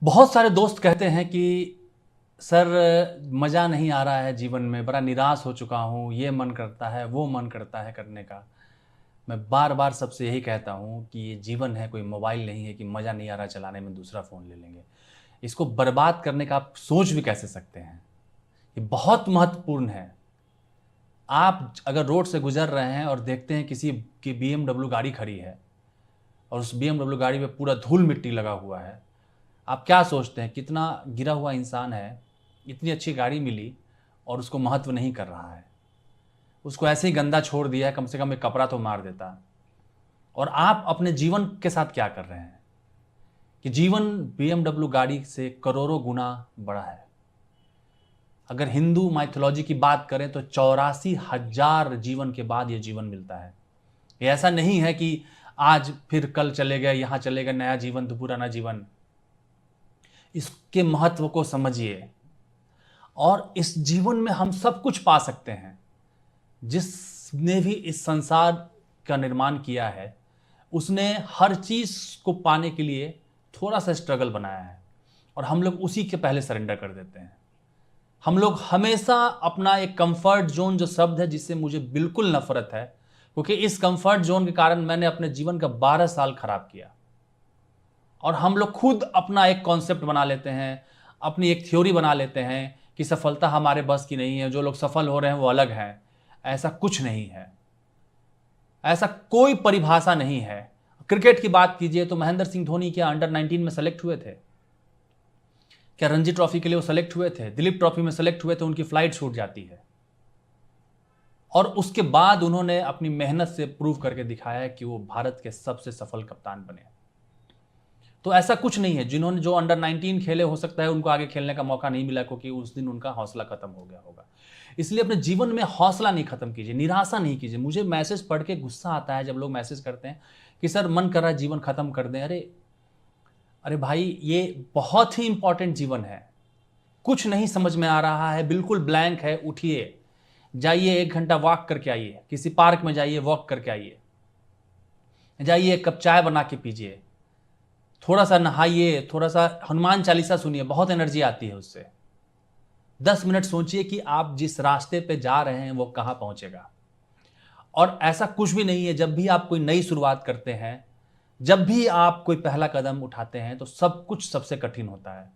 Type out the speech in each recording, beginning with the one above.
बहुत सारे दोस्त कहते हैं कि सर मज़ा नहीं आ रहा है जीवन में, बड़ा निराश हो चुका हूँ, ये मन करता है, वो मन करता है करने का। मैं बार-बार सबसे यही कहता हूँ कि ये जीवन है, कोई मोबाइल नहीं है कि मज़ा नहीं आ रहा चलाने में, दूसरा फ़ोन ले लेंगे। इसको बर्बाद करने का आप सोच भी कैसे सकते हैं? ये बहुत महत्वपूर्ण है। आप अगर रोड से गुज़र रहे हैं और देखते हैं किसी की बीएमडब्ल्यू गाड़ी खड़ी है और उस बीएमडब्ल्यू गाड़ी पे पूरा धूल-मिट्टी लगा हुआ है। आप क्या सोचते हैं कितना गिरा हुआ इंसान है, इतनी अच्छी गाड़ी मिली और उसको महत्व नहीं कर रहा है। उसको ऐसे ही गंदा छोड़ दिया है, कम से कम एक कपड़ा तो मार देता। और आप अपने जीवन के साथ क्या कर रहे हैं? कि जीवन बीएमडब्ल्यू गाड़ी से करोड़ों गुना बड़ा है। अगर हिंदू माइथोलॉजी की बात करें तो 84,000 जीवन के बाद ये जीवन मिलता है। ये ऐसा नहीं है कि आज फिर कल चले गए, यहाँ चले गए, नया जीवन तो पुराना जीवन। इसके महत्व को समझिए और इस जीवन में हम सब कुछ पा सकते हैं। जिसने भी इस संसार का निर्माण किया है, उसने हर चीज़ को पाने के लिए थोड़ा सा स्ट्रगल बनाया है और हम लोग उसी के पहले सरेंडर कर देते हैं। हम लोग हमेशा अपना एक कंफर्ट जोन, जो शब्द है जिससे मुझे बिल्कुल नफरत है, क्योंकि इस कंफर्ट जोन के कारण मैंने अपने जीवन का 12 साल खराब किया। और हम लोग खुद अपना एक कॉन्सेप्ट बना लेते हैं, अपनी एक थ्योरी बना लेते हैं कि सफलता हमारे बस की नहीं है, जो लोग सफल हो रहे हैं वो अलग हैं। ऐसा कुछ नहीं है, ऐसा कोई परिभाषा नहीं है। क्रिकेट की बात कीजिए तो महेंद्र सिंह धोनी क्या अंडर 19 में सेलेक्ट हुए थे? क्या रणजी ट्रॉफी के लिए वो सेलेक्ट हुए थे? दिलीप ट्रॉफी में सेलेक्ट हुए थे, उनकी फ्लाइट छूट जाती है। और उसके बाद उन्होंने अपनी मेहनत से प्रूव करके दिखाया है कि वो भारत के सबसे सफल कप्तान बने। तो ऐसा कुछ नहीं है। जिन्होंने जो अंडर 19 खेले, हो सकता है उनको आगे खेलने का मौका नहीं मिला क्योंकि उस दिन उनका हौसला खत्म हो गया होगा। इसलिए अपने जीवन में हौसला नहीं खत्म कीजिए, निराशा नहीं कीजिए। मुझे मैसेज पढ़ के गुस्सा आता है जब लोग मैसेज करते हैं कि सर मन कर रहा है जीवन खत्म कर दें। अरे अरे भाई, ये बहुत ही इंपॉर्टेंट जीवन है। कुछ नहीं समझ में आ रहा है, बिल्कुल ब्लैंक है, उठिए, जाइए 1 घंटा वॉक करके आइए, किसी पार्क में जाइए, वॉक करके आइए, जाइए 1 कप चाय बना के पीजिए, थोड़ा सा नहाइए, थोड़ा सा हनुमान चालीसा सुनिए, बहुत एनर्जी आती है उससे। 10 मिनट सोचिए कि आप जिस रास्ते पे जा रहे हैं वो कहाँ पहुंचेगा। और ऐसा कुछ भी नहीं है, जब भी आप कोई नई शुरुआत करते हैं, जब भी आप कोई पहला कदम उठाते हैं, तो सब कुछ सबसे कठिन होता है।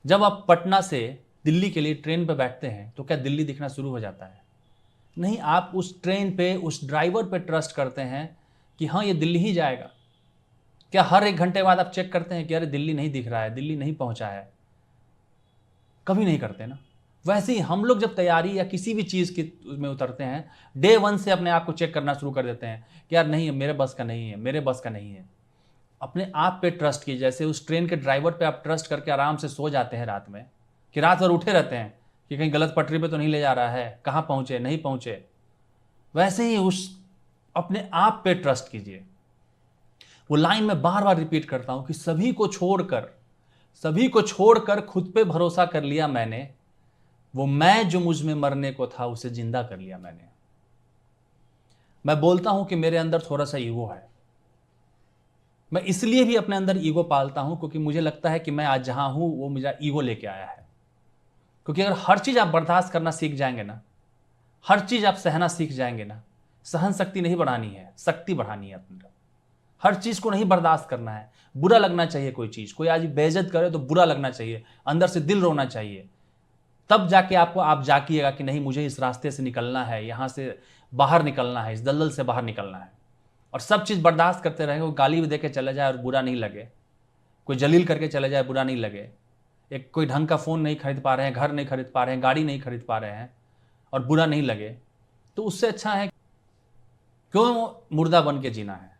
जब आप पटना से दिल्ली के लिए ट्रेन पे बैठते हैं तो क्या दिल्ली दिखना शुरू हो जाता है? नहीं, आप उस ट्रेन पे, उस ड्राइवर पे ट्रस्ट करते हैं कि हाँ ये दिल्ली ही जाएगा। क्या हर 1 घंटे बाद आप चेक करते हैं कि अरे दिल्ली नहीं दिख रहा है, दिल्ली नहीं पहुंचा है? कभी नहीं करते ना। वैसे ही हम लोग जब तैयारी या किसी भी चीज़ की में उतरते हैं, डे 1 से अपने आप को चेक करना शुरू कर देते हैं कि यार नहीं, मेरे बस का नहीं है, मेरे बस का नहीं है। अपने आप पे ट्रस्ट कीजिए। जैसे उस ट्रेन के ड्राइवर पे आप ट्रस्ट करके आराम से सो जाते हैं रात में, कि रात भर उठे रहते हैं कि कहीं गलत पटरी पे तो नहीं ले जा रहा है, कहाँ पहुँचे, नहीं पहुँचे। वैसे ही उस अपने आप पे ट्रस्ट कीजिए। वो लाइन मैं बार बार रिपीट करता हूं कि सभी को छोड़कर खुद पे भरोसा कर लिया मैंने। वो मैं जो मुझ में मरने को था उसे जिंदा कर लिया मैंने। मैं बोलता हूं कि मेरे अंदर थोड़ा सा ईगो है। मैं इसलिए भी अपने अंदर ईगो पालता हूं क्योंकि मुझे लगता है कि मैं आज जहां हूं वो मेरा ईगो लेके आया है। क्योंकि अगर हर चीज आप बर्दाश्त करना सीख जाएंगे ना, हर चीज आप सहना सीख जाएंगे ना, सहन शक्ति नहीं बढ़ानी है, शक्ति बढ़ानी है अपने। हर चीज को नहीं बर्दाश्त करना है। बुरा लगना चाहिए, कोई चीज, कोई आज बेइज्जत करे तो बुरा लगना चाहिए, अंदर से दिल रोना चाहिए। तब जाके आप जाकिएगा कि नहीं, मुझे इस रास्ते से निकलना है, यहां से बाहर निकलना है, इस दलदल से बाहर निकलना है। और सब चीज बर्दाश्त करते रहेंगे, कोई गाली भी दे के चले जाए और बुरा नहीं लगे, कोई जलील करके चले जाए, बुरा नहीं लगे। एक कोई ढंग का फोन नहीं खरीद पा रहे हैं, घर नहीं खरीद पा रहे हैं, गाड़ी नहीं खरीद पा रहे हैं और बुरा नहीं लगे, तो उससे अच्छा है क्यों मुर्दा बन के जीना है।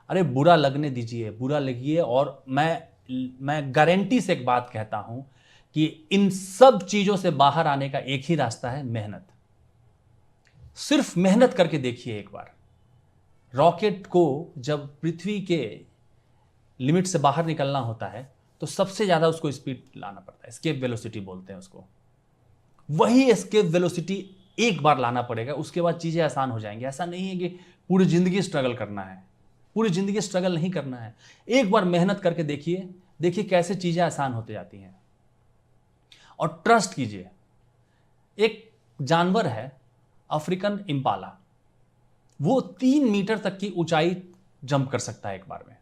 अरे बुरा लगने दीजिए, बुरा लगिए। और मैं गारंटी से एक बात कहता हूं कि इन सब चीजों से बाहर आने का एक ही रास्ता है, मेहनत। सिर्फ मेहनत करके देखिए एक बार। रॉकेट को जब पृथ्वी के लिमिट से बाहर निकलना होता है तो सबसे ज्यादा उसको स्पीड लाना पड़ता है, एस्केप वेलोसिटी बोलते हैं उसको। वही एस्केप वेलोसिटी एक बार लाना पड़ेगा, उसके बाद चीजें आसान हो जाएंगी। ऐसा नहीं है कि पूरी जिंदगी स्ट्रगल करना है। पूरी ज़िंदगी स्ट्रगल नहीं करना है। एक बार मेहनत करके देखिए, देखिए कैसे चीज़ें आसान होती जाती हैं। और ट्रस्ट कीजिए। एक जानवर है अफ्रीकन इम्पाला, वो 3 मीटर तक की ऊंचाई जंप कर सकता है एक बार में,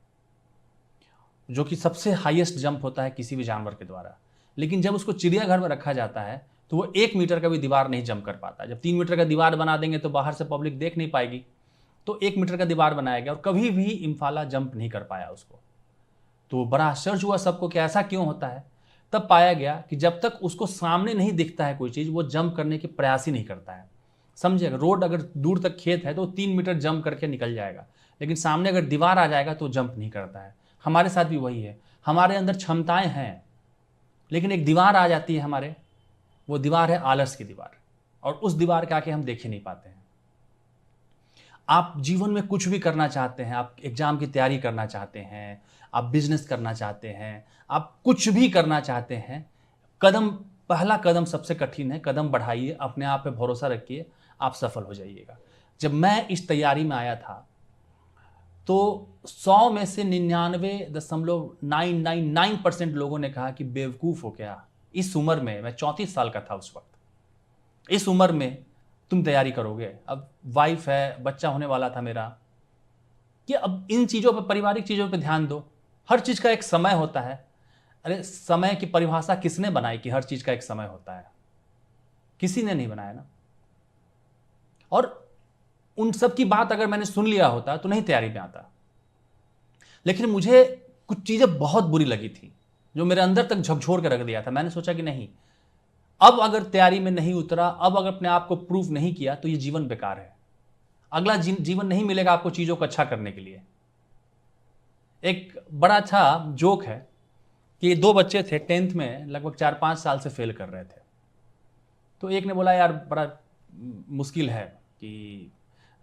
जो कि सबसे हाईएस्ट जंप होता है किसी भी जानवर के द्वारा। लेकिन जब उसको चिड़ियाघर में रखा जाता है तो वो 1 मीटर का भी दीवार नहीं जंप कर पाता। जब 3 मीटर का दीवार बना देंगे तो बाहर से पब्लिक देख नहीं पाएगी, तो 1 मीटर का दीवार बनाया गया और कभी भी इम्फाला जंप नहीं कर पाया उसको। तो बड़ा आश्चर्य हुआ सबको कि ऐसा क्यों होता है। तब पाया गया कि जब तक उसको सामने नहीं दिखता है कोई चीज़, वो जंप करने के प्रयास ही नहीं करता है। समझिएगा, रोड अगर दूर तक खेत है तो 3 मीटर जंप करके निकल जाएगा, लेकिन सामने अगर दीवार आ जाएगा तो जंप नहीं करता है। हमारे साथ भी वही है, हमारे अंदर क्षमताएं हैं लेकिन एक दीवार आ जाती है हमारे, वो दीवार है आलस की दीवार, और उस दीवार के आके हम देख ही नहीं पाते हैं। आप जीवन में कुछ भी करना चाहते हैं, आप एग्जाम की तैयारी करना चाहते हैं, आप बिजनेस करना चाहते हैं, आप कुछ भी करना चाहते हैं, पहला कदम सबसे कठिन है। कदम बढ़ाइए, अपने आप पे भरोसा रखिए, आप सफल हो जाइएगा। जब मैं इस तैयारी में आया था तो 100 में से 99.999% लोगों ने कहा कि बेवकूफ़ हो क्या, इस उम्र में, मैं 34 साल का था उस वक्त, इस उम्र में तुम तैयारी करोगे। अब वाइफ है, बच्चा होने वाला था मेरा, कि अब इन चीज़ों पर, पारिवारिक चीज़ों पर ध्यान दो। हर चीज़ का एक समय होता है। अरे समय की परिभाषा किसने बनाई कि हर चीज़ का एक समय होता है? किसी ने नहीं बनाया ना। और उन सब की बात अगर मैंने सुन लिया होता तो नहीं तैयारी में आता। लेकिन मुझे कुछ चीज़ें बहुत बुरी लगी थी जो मेरे अंदर तक झकझोर के रख दिया था। मैंने सोचा कि नहीं, अब अगर तैयारी में नहीं उतरा, अब अगर अपने आप को प्रूव नहीं किया तो ये जीवन बेकार है। अगला जीवन नहीं मिलेगा आपको चीज़ों को अच्छा करने के लिए। एक बड़ा अच्छा जोक है कि 2 बच्चे थे 10th में, लगभग 4-5 साल से फेल कर रहे थे। तो एक ने बोला यार बड़ा मुश्किल है कि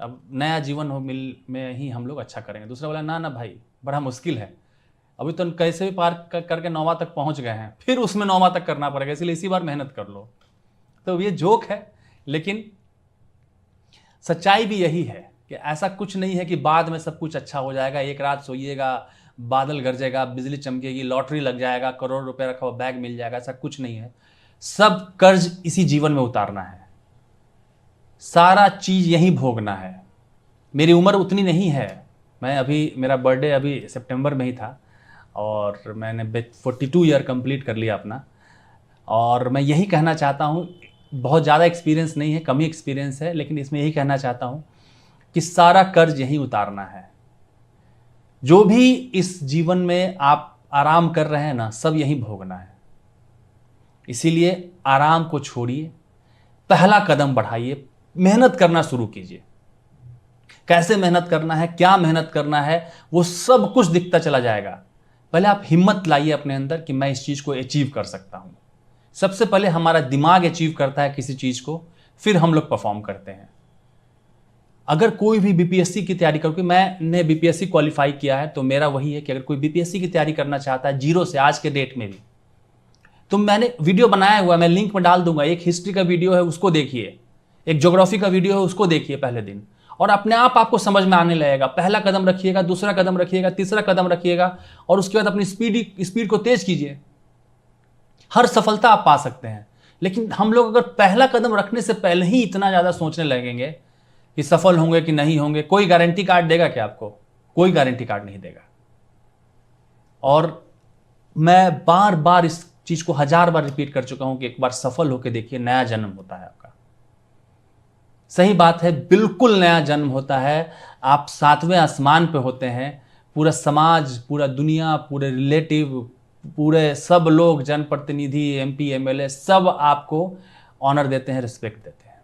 अब नया जीवन हो मिल में ही हम लोग अच्छा करेंगे। दूसरा बोला ना ना भाई, बड़ा मुश्किल है, अभी तो कैसे भी पार करके 9वां तक पहुंच गए हैं, फिर उसमें 9वां तक करना पड़ेगा, इसलिए इसी बार मेहनत कर लो। तो ये जोक है, लेकिन सच्चाई भी यही है कि ऐसा कुछ नहीं है कि बाद में सब कुछ अच्छा हो जाएगा। एक रात सोइएगा, बादल गरजेगा, बिजली चमकेगी, लॉटरी लग जाएगा, करोड़ रुपए रखा हुआ बैग मिल जाएगा, ऐसा कुछ नहीं है। सब कर्ज इसी जीवन में उतारना है, सारा चीज यही भोगना है। मेरी उम्र उतनी नहीं है, मैं अभी, मेरा बर्थडे अभी सितंबर में ही था और मैंने 42 ईयर कंप्लीट कर लिया अपना। और मैं यही कहना चाहता हूँ, बहुत ज़्यादा एक्सपीरियंस नहीं है, कम ही एक्सपीरियंस है, लेकिन इसमें यही कहना चाहता हूँ कि सारा कर्ज यही उतारना है। जो भी इस जीवन में आप आराम कर रहे हैं ना, सब यही भोगना है। इसीलिए आराम को छोड़िए, पहला कदम बढ़ाइए, मेहनत करना शुरू कीजिए। कैसे मेहनत करना है, क्या मेहनत करना है, वो सब कुछ दिखता चला जाएगा। पहले आप हिम्मत लाइए अपने अंदर कि मैं इस चीज़ को अचीव कर सकता हूँ। सबसे पहले हमारा दिमाग अचीव करता है किसी चीज़ को, फिर हम लोग परफॉर्म करते हैं। अगर कोई भी बीपीएससी की तैयारी करो, कि मैंने बीपीएससी क्वालिफाई किया है, तो मेरा वही है कि अगर कोई बीपीएससी की तैयारी करना चाहता है जीरो से, आज के डेट में भी, तो मैंने वीडियो बनाया हुआ है, मैं लिंक में डाल दूंगा। एक हिस्ट्री का वीडियो है, उसको देखिए, एक ज्योग्राफी का वीडियो है, उसको देखिए पहले दिन, और अपने आप आपको समझ में आने लगेगा। पहला कदम रखिएगा, दूसरा कदम रखिएगा, तीसरा कदम रखिएगा, और उसके बाद अपनी स्पीड को तेज कीजिए। हर सफलता आप पा सकते हैं। लेकिन हम लोग अगर पहला कदम रखने से पहले ही इतना ज़्यादा सोचने लगेंगे कि सफल होंगे कि नहीं होंगे, कोई गारंटी कार्ड देगा क्या आपको? कोई गारंटी कार्ड नहीं देगा। और मैं बार बार इस चीज़ को 1000 बार रिपीट कर चुका हूं कि एक बार सफल होकर देखिए, नया जन्म होता है आपका। सही बात है, बिल्कुल नया जन्म होता है। आप 7वें आसमान पे होते हैं। पूरा समाज, पूरा दुनिया, पूरे रिलेटिव, पूरे सब लोग, जनप्रतिनिधि, एमपी, एमएलए, सब आपको ऑनर देते हैं, रिस्पेक्ट देते हैं।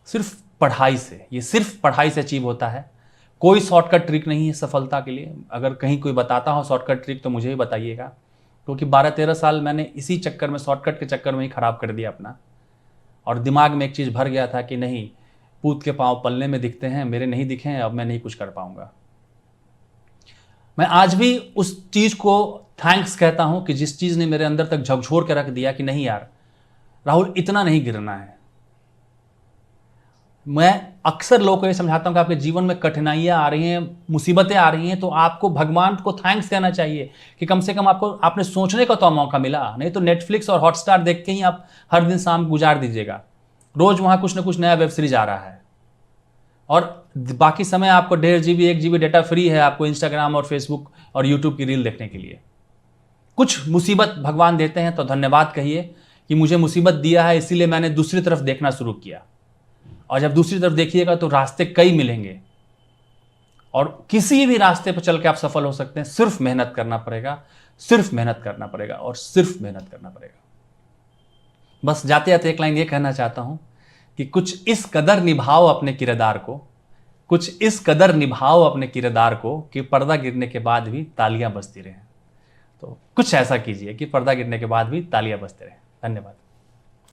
सिर्फ पढ़ाई से, ये सिर्फ पढ़ाई से अचीव होता है। कोई शॉर्टकट ट्रिक नहीं है सफलता के लिए। अगर कहीं कोई बताता हो शॉर्टकट ट्रिक तो मुझे ही बताइएगा, क्योंकि 12-13 साल मैंने इसी चक्कर में, शॉर्टकट के चक्कर में ही खराब कर दिया अपना। और दिमाग में एक चीज़ भर गया था कि नहीं, पूत के पाँव पलने में दिखते हैं, मेरे नहीं दिखे हैं, अब मैं नहीं कुछ कर पाऊंगा। मैं आज भी उस चीज़ को थैंक्स कहता हूं कि जिस चीज़ ने मेरे अंदर तक झकझोर के रख दिया कि नहीं यार राहुल, इतना नहीं गिरना है। मैं अक्सर लोगों को ये समझाता हूँ कि आपके जीवन में कठिनाइयाँ आ रही हैं, मुसीबतें आ रही हैं, तो आपको भगवान को थैंक्स कहना चाहिए कि कम से कम आपने सोचने का तो मौका मिला। नहीं तो नेटफ्लिक्स और हॉटस्टार देख के ही आप हर दिन शाम गुजार दीजिएगा। रोज वहाँ कुछ ना कुछ नया वेब सीरीज आ रहा है, और बाकी समय आपको 1.5 GB 1 GB डेटा फ्री है आपको इंस्टाग्राम और फेसबुक और यूट्यूब की रील देखने के लिए। कुछ मुसीबत भगवान देते हैं तो धन्यवाद कहिए कि मुझे मुसीबत दिया है, इसीलिए मैंने दूसरी तरफ देखना शुरू किया। और जब दूसरी तरफ देखिएगा तो रास्ते कई मिलेंगे, और किसी भी रास्ते पर चल के आप सफल हो सकते हैं। सिर्फ मेहनत करना पड़ेगा, सिर्फ मेहनत करना पड़ेगा, और सिर्फ मेहनत करना पड़ेगा। बस जाते जाते एक लाइन ये कहना चाहता हूं कि कुछ इस कदर निभाओ अपने किरदार को, कुछ इस कदर निभाओ अपने किरदार को कि पर्दा गिरने के बाद भी तालियां बजती रहें। तो कुछ ऐसा कीजिए कि पर्दा गिरने के बाद भी तालियां बजते रहें। धन्यवाद।